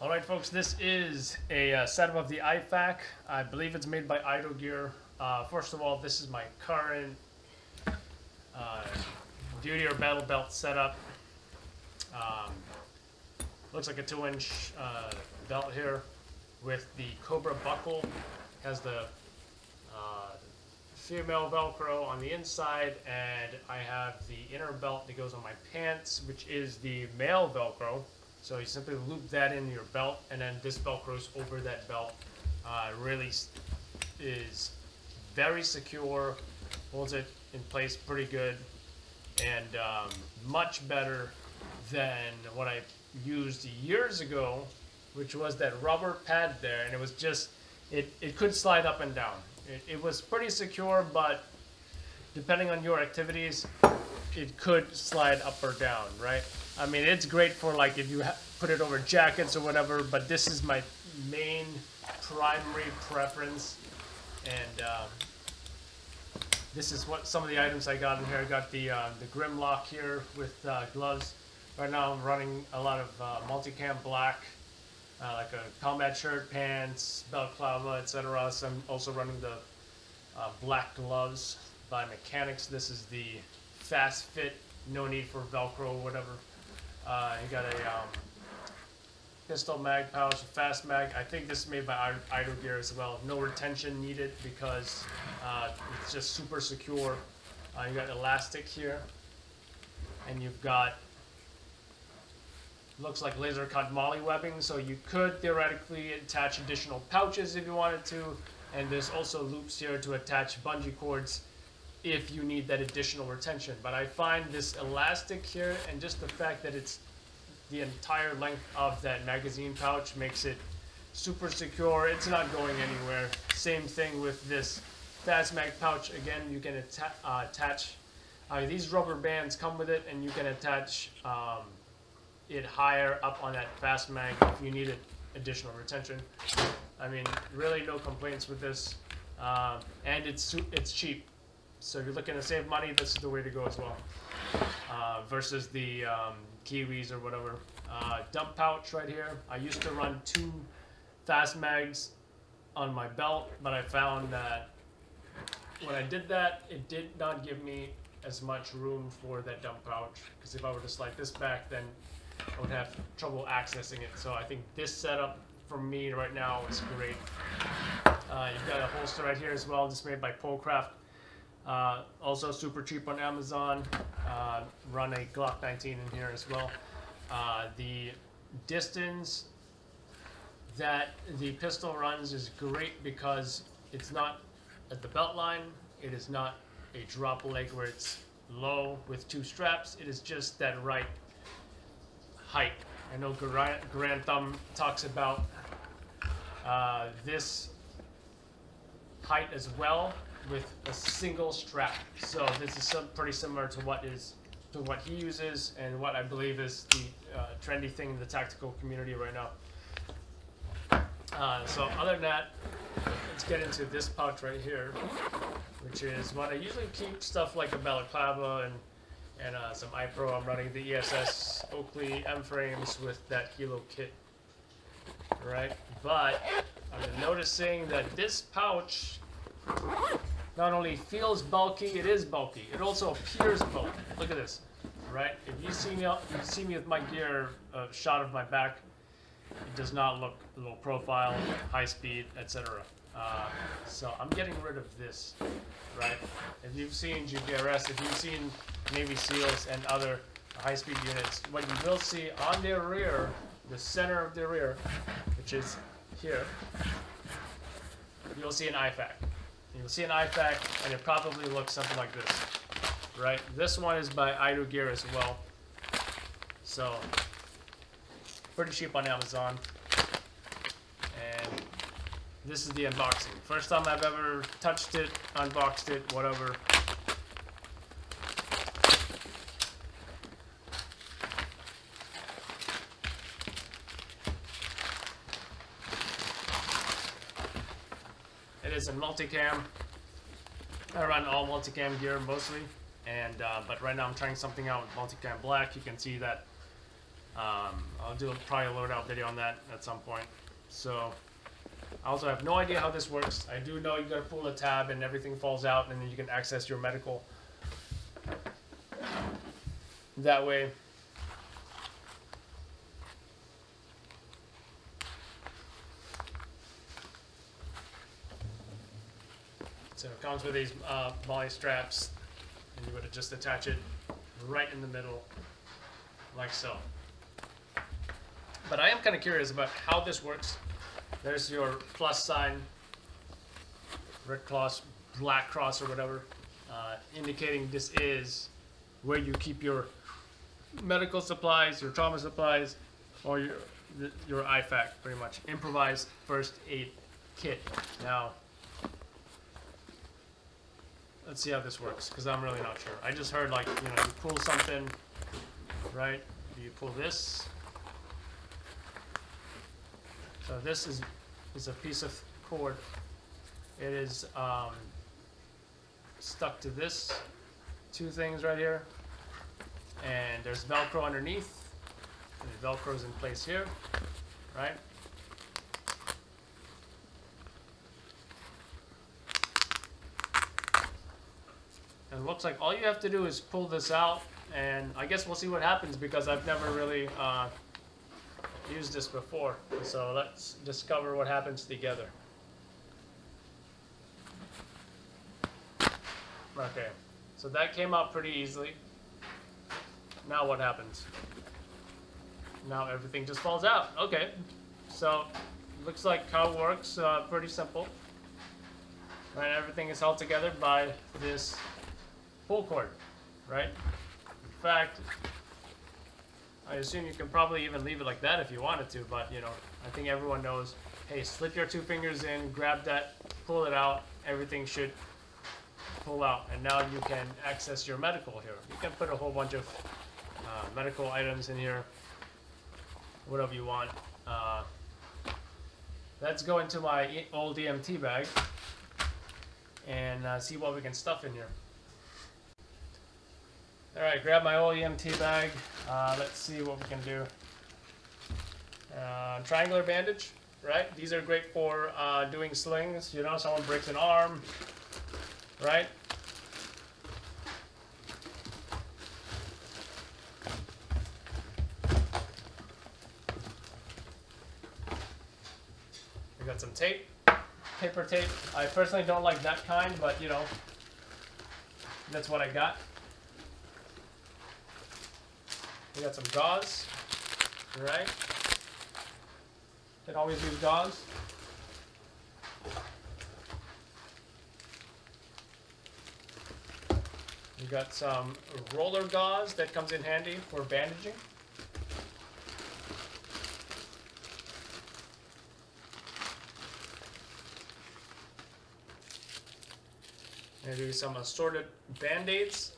Alright folks, this is a setup of the IFAK. I believe it's made by Idogear. First of all, this is my current duty or battle belt setup. Looks like a 2-inch belt here with the Cobra buckle. Has the female Velcro on the inside, and I have the inner belt that goes on my pants, which is the male Velcro. So you simply loop that in your belt, and then this Velcro's over that belt. Really is very secure, holds it in place pretty good, and much better than what I used years ago, which was that rubber pad there, and it was just, it could slide up and down. It was pretty secure, but depending on your activities, it could slide up or down, right? I mean, it's great for like if you put it over jackets or whatever, but this is my main primary preference. And this is what some of the items I got in here. I got the Grimlock here with gloves. Right now I'm running a lot of multicam black, like a combat shirt, pants, balaclava, etc. So I'm also running the black gloves by Mechanics. This is the fast fit, no need for Velcro or whatever. You got a pistol mag pouch, a fast mag. I think this is made by Idogear as well. No retention needed because it's just super secure. You got elastic here, and you've got, looks like laser cut molly webbing, so you could theoretically attach additional pouches if you wanted to, and there's also loops here to attach bungee cords if you need that additional retention. But I find this elastic here, and just the fact that it's the entire length of that magazine pouch, makes it super secure. It's not going anywhere. Same thing with this fast mag pouch. Again, you can attach these rubber bands come with it, and you can attach it higher up on that fast mag if you needed additional retention. I mean, really no complaints with this, and it's cheap. So if you're looking to save money, this is the way to go as well, versus the Kiwis or whatever. Dump pouch right here. I used to run 2 fast mags on my belt, but I found that when I did that, it did not give me as much room for that dump pouch, because if I were to slide this back, then I would have trouble accessing it. So I think this setup for me right now is great. You've got a holster right here as well, just made by Polcraft. Also super cheap on Amazon. Run a Glock 19 in here as well. The distance that the pistol runs is great because it's not at the belt line. It is not a drop leg where it's low with 2 straps. It is just that right height. I know Grand Thumb talks about this height as well, with a single strap. So this is pretty similar to what he uses, and what I believe is the trendy thing in the tactical community right now. So other than that, let's get into this pouch right here, which is what I usually keep stuff like a balaclava and some iPro. I'm running the ESS Oakley M-frames with that Hilo kit, right? But I'm noticing that this pouch not only feels bulky, it is bulky. It also appears bulky. Look at this, right? If you see me with my gear, shot of my back, it does not look low profile, high speed, etc. So I'm getting rid of this, right? If you've seen GPRS, if you've seen Navy SEALs and other high-speed units, what you will see on their rear, the center of their rear, which is here, you'll see an IFAK. You'll see an IFAK, and it probably looks something like this, right? This one is by Idogear as well. So, pretty cheap on Amazon. And this is the unboxing. First time I've ever touched it, unboxed it, whatever. It is a multicam. I run all multicam gear mostly, and but right now I'm trying something out with multicam black. You can see that I'll do probably a loadout video on that at some point. So I also have no idea how this works. I do know you gotta pull a tab and everything falls out, and then you can access your medical that way. So it comes with these molly straps, and you would just attach it right in the middle, like so. But I am kind of curious about how this works. There's your plus sign, red cross, black cross, or whatever, indicating this is where you keep your medical supplies, your trauma supplies, or your IFAK, pretty much improvised first aid kit. Now, let's see how this works, because I'm really not sure. I just heard, like, you know, you pull something, right? You pull this. So this is a piece of cord. It is stuck to this two things right here, and there's Velcro underneath, and the Velcro's in place here, right? And it looks like all you have to do is pull this out, and I guess we'll see what happens, because I've never really used this before. So let's discover what happens together. Okay, so that came out pretty easily. Now what happens? Now everything just falls out. Okay, so looks like how it works, pretty simple. Right, everything is held together by this pull cord, right? In fact, I assume you can probably even leave it like that if you wanted to, but you know, I think everyone knows, hey, slip your two fingers in, grab that, pull it out, everything should pull out, and now you can access your medical here. You can put a whole bunch of medical items in here, whatever you want. Let's go into my old EMT bag and see what we can stuff in here. Alright, grab my old EMT bag. Let's see what we can do. Triangular bandage, right? These are great for doing slings. You know, someone breaks an arm, right? We got some tape, paper tape. I personally don't like that kind, but you know, that's what I got. We got some gauze, right? Can always use gauze. We got some roller gauze that comes in handy for bandaging. Maybe some assorted band-aids.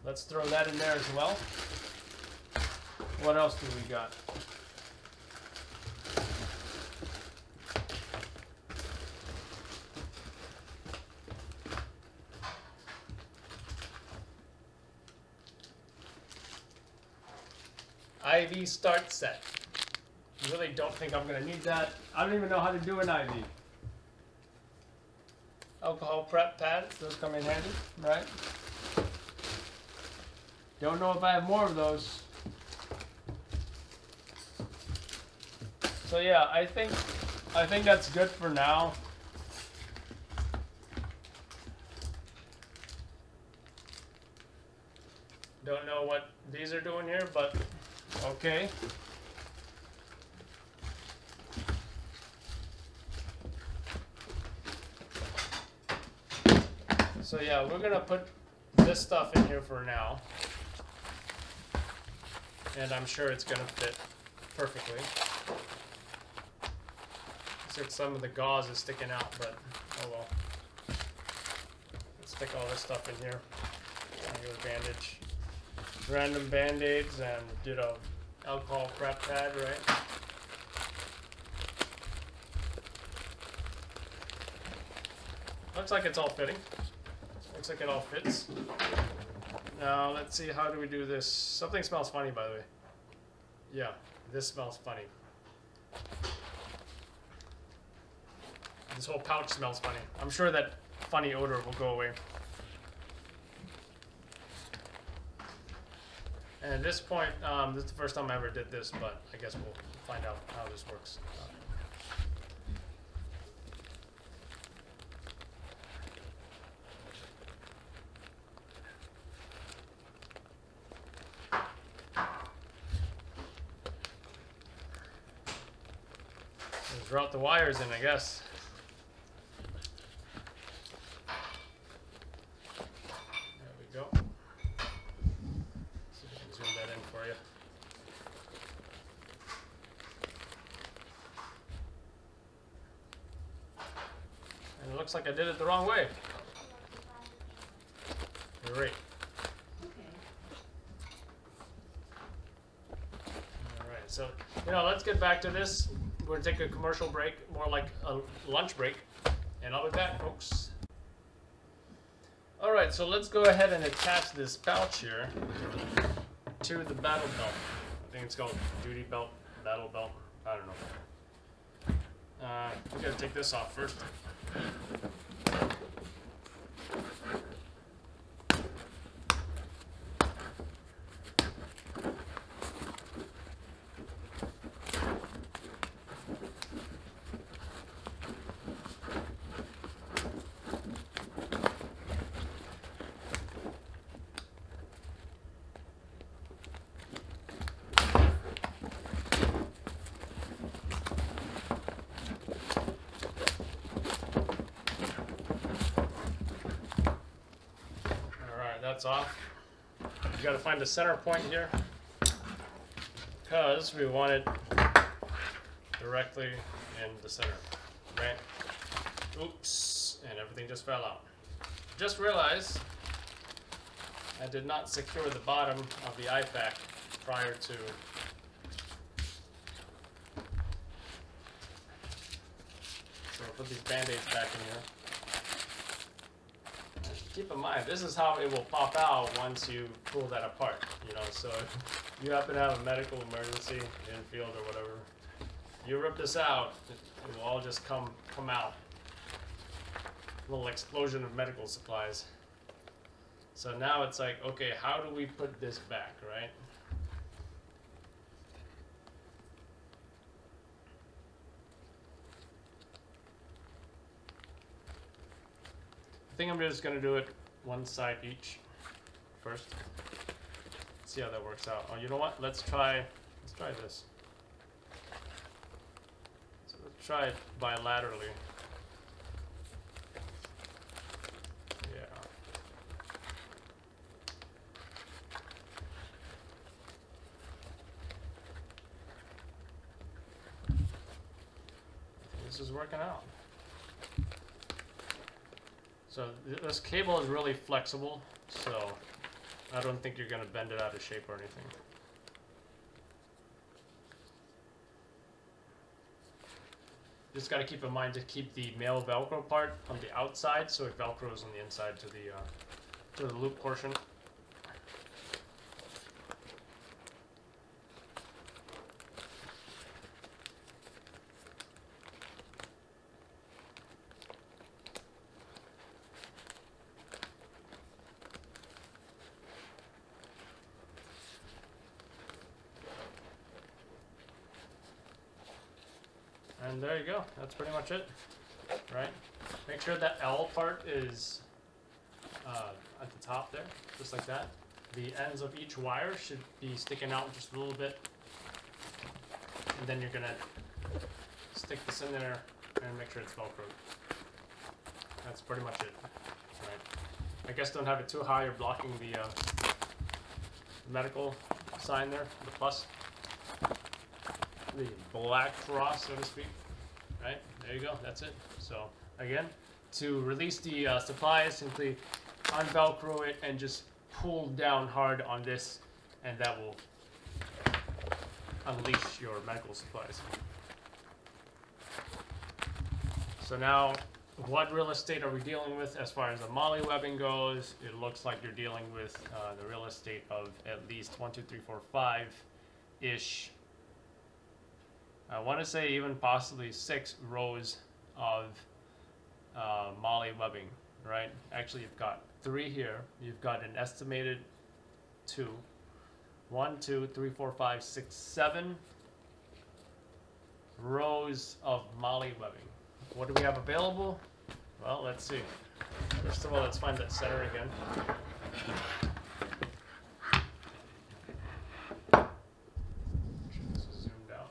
Let's throw that in there as well. What else do we got? IV start set. I really don't think I'm going to need that. I don't even know how to do an IV. Alcohol prep pads, those come in handy, right? Don't know if I have more of those. So yeah, I think that's good for now. Don't know what these are doing here, but okay. So yeah, we're gonna put this stuff in here for now. And I'm sure it's gonna fit perfectly. Looks like some of the gauze is sticking out, but oh well. Let's stick all this stuff in here. Regular bandage. Random band-aids and, you know, alcohol prep pad, right? Looks like it's all fitting. Looks like it all fits. Now let's see, how do we do this? Something smells funny, by the way. Yeah, this smells funny. This whole pouch smells funny. I'm sure that funny odor will go away. And at this point, this is the first time I ever did this, but I guess we'll find out how this works. Just route the wires in, I guess. There we go. See if I can zoom that in for you. And it looks like I did it the wrong way. Great. Alright, so, let's get back to this. We're going to take a commercial break, more like a lunch break, and I'll be back, folks. Alright, so let's go ahead and attach this pouch here to the battle belt. I think it's called duty belt, battle belt, I don't know. We got to take this off first. That's off. You got to find the center point here because we want it directly in the center, right? Oops, and everything just fell out. Just realized I did not secure the bottom of the IFAK prior to so I'll put these band-aids back in here. Keep in mind, this is how it will pop out once you pull that apart, so if you happen to have a medical emergency in field or whatever, you rip this out, it will all just come out. A little explosion of medical supplies. So now it's like, okay, how do we put this back, right? I think I'm just going to do it one side each first. See how that works out. Oh, you know what? Let's try this. So let's try it bilaterally. Yeah. This is working out. So this cable is really flexible, so I don't think you're going to bend it out of shape or anything. Just got to keep in mind to keep the male Velcro part on the outside, so it Velcros on the inside to the loop portion. And there you go. That's pretty much it, right? Make sure that L part is at the top there, just like that. The ends of each wire should be sticking out just a little bit. And then you're going to stick this in there and make sure it's Velcroed. That's pretty much it, right? I guess don't have it too high. You're blocking the medical sign there, the plus. The black cross, so to speak. Right, there you go, that's it. So again, to release the supplies, simply unvelcro it and just pull down hard on this, and that will unleash your medical supplies. So now, what real estate are we dealing with as far as the molly webbing goes? It looks like you're dealing with the real estate of at least 1, 2, 3, 4, 5-ish I want to say even possibly 6 rows of MOLLE webbing, right? Actually, you've got 3 here. You've got an estimated 2, 1, 2, 3, 4, 5, 6, 7 rows of MOLLE webbing. What do we have available? Well, let's see. First of all, let's find that center again. This is zoomed out.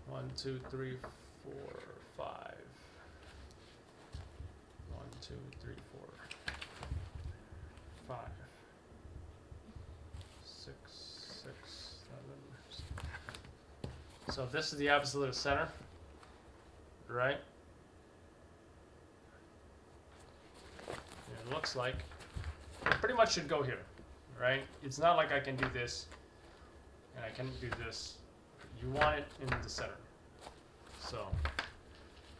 1, 2, 3, 4, 5. 1, 2, 3, 4, 5. 6, 6, 7. So this is the absolute center, right? And it looks like it pretty much should go here, right? It's not like I can do this and I can do this. You want it in the center. So,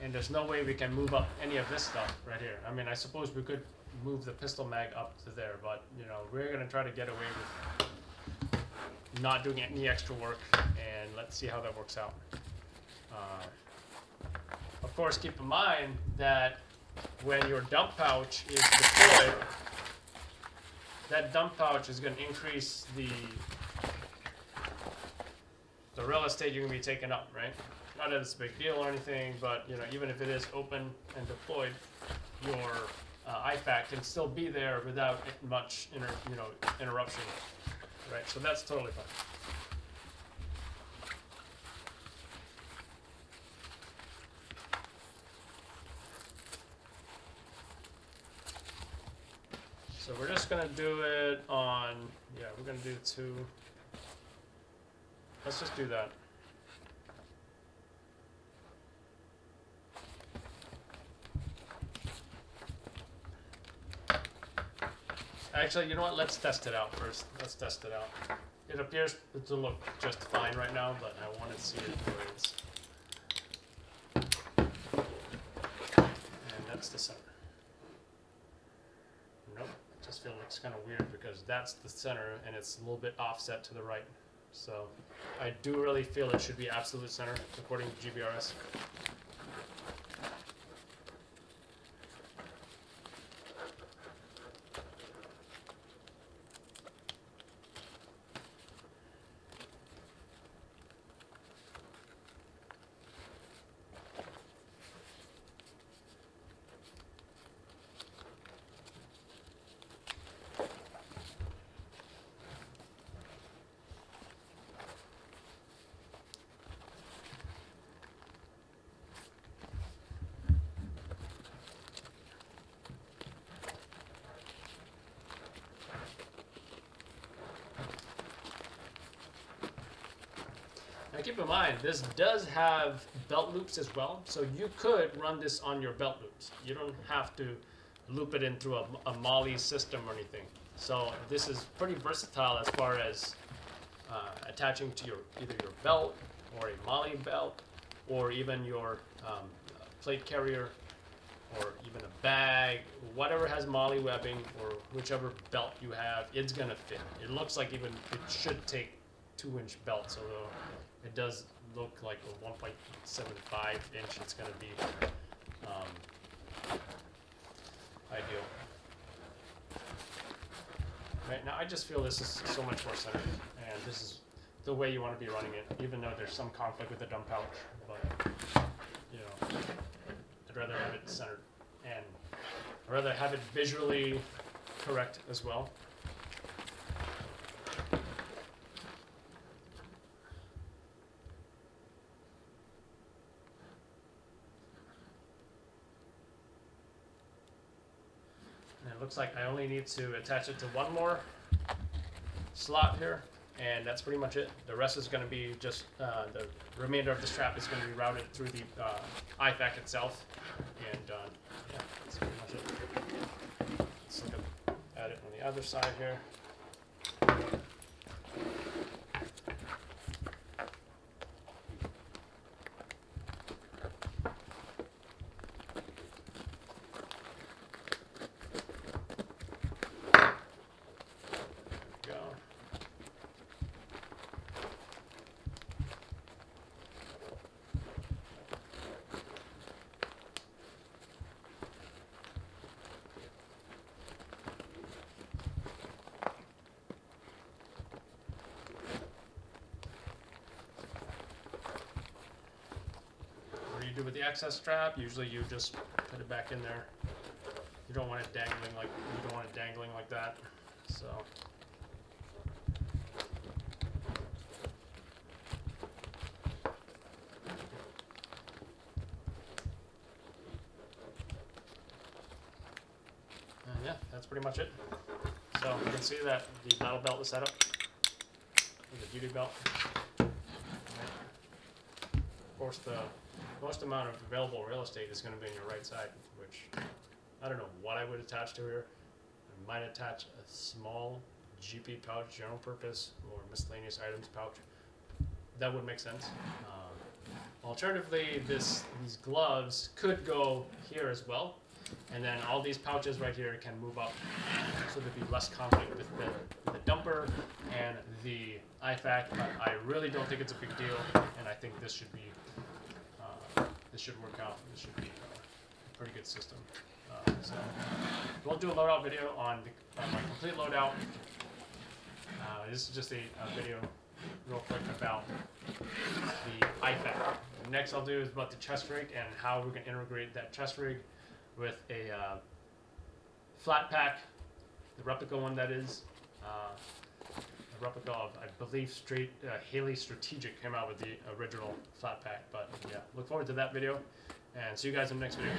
and there's no way we can move up any of this stuff right here. I mean, I suppose we could move the pistol mag up to there, but you know, we're gonna try to get away with not doing any extra work, and let's see how that works out. Of course, keep in mind that when your dump pouch is deployed, that dump pouch is going to increase the real estate you're going to be taking up, right? Not that it's a big deal or anything, but you know, even if it is open and deployed, your IFAK can still be there without much interruption, right? So that's totally fine. So we're just gonna do it on, yeah, we're gonna do 2. Let's just do that. Actually, you know what? Let's test it out first. Let's test it out. It appears to look just fine right now, but I want to see it the way it's. And that's the center. Nope. It just feels it's kind of weird because that's the center and it's a little bit offset to the right. So I do really feel it should be absolute center according to GBRS. Now keep in mind, this does have belt loops as well, so you could run this on your belt loops. You don't have to loop it in through a MOLLE system or anything. So this is pretty versatile as far as attaching to either your belt or a MOLLE belt, or even your plate carrier, or even a bag, whatever has MOLLE webbing, or whichever belt you have, it's gonna fit. It looks like even it should take 2-inch belts, although it does look like a 1.75 inch. It's going to be ideal. Right now, I just feel this is so much more centered, and this is the way you want to be running it, even though there's some conflict with the dump pouch. But you know, I'd rather have it centered, and I'd rather have it visually correct as well. Looks like I only need to attach it to one more slot here, and that's pretty much it. The rest is going to be just the remainder of the strap is going to be routed through the IFAK itself, and yeah, that's pretty much it. Let's look at it on the other side here. do with the access strap, usually you just put it back in there. You don't want it dangling like that. So and yeah, that's pretty much it. So you can see that the battle belt is set up with the duty belt. Of course, the most amount of available real estate is going to be on your right side, which I don't know what I would attach to here. I might attach a small GP pouch, general purpose, or miscellaneous items pouch. That would make sense. Alternatively, these gloves could go here as well, and then all these pouches right here can move up, so there'd be less conflict with the dumper and the IFAK. But I really don't think it's a big deal, and I think this should be this should work out. This should be a pretty good system. So we'll do a loadout video on my complete loadout. This is just a video real quick about the IFAK. Next I'll do is about the chest rig and how we can integrate that chest rig with a flat pack, the replica one that is. A replica of, I believe, Haley Strategic came out with the original flat pack. But yeah, look forward to that video and see you guys in the next video.